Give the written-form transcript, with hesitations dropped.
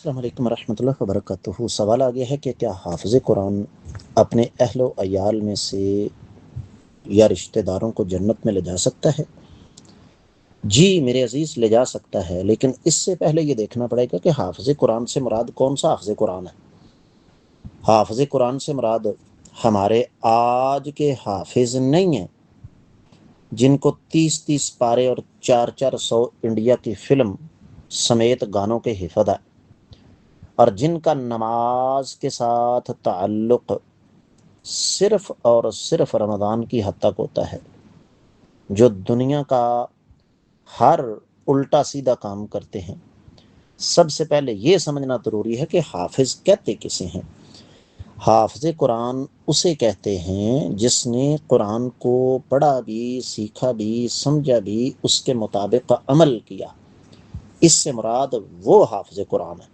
السلام علیکم ورحمۃ اللہ وبرکاتہ۔ سوال آ گیا ہے کہ کیا حافظ قرآن اپنے اہل و عیال میں سے یا رشتہ داروں کو جنت میں لے جا سکتا ہے؟ جی میرے عزیز، لے جا سکتا ہے، لیکن اس سے پہلے یہ دیکھنا پڑے گا کہ حافظ قرآن سے مراد کون سا حافظ قرآن ہے۔ حافظ قرآن سے مراد ہمارے آج کے حافظ نہیں ہیں جن کو 30 پارے اور 400 انڈیا کی فلم سمیت گانوں کے حفظ ہے، اور جن کا نماز کے ساتھ تعلق صرف اور صرف رمضان کی حد تک ہوتا ہے، جو دنیا کا ہر الٹا سیدھا کام کرتے ہیں۔ سب سے پہلے یہ سمجھنا ضروری ہے کہ حافظ کہتے کسے ہیں۔ حافظ قرآن اسے کہتے ہیں جس نے قرآن کو پڑھا بھی، سیکھا بھی، سمجھا بھی، اس کے مطابق عمل کیا۔ اس سے مراد وہ حافظ قرآن ہے۔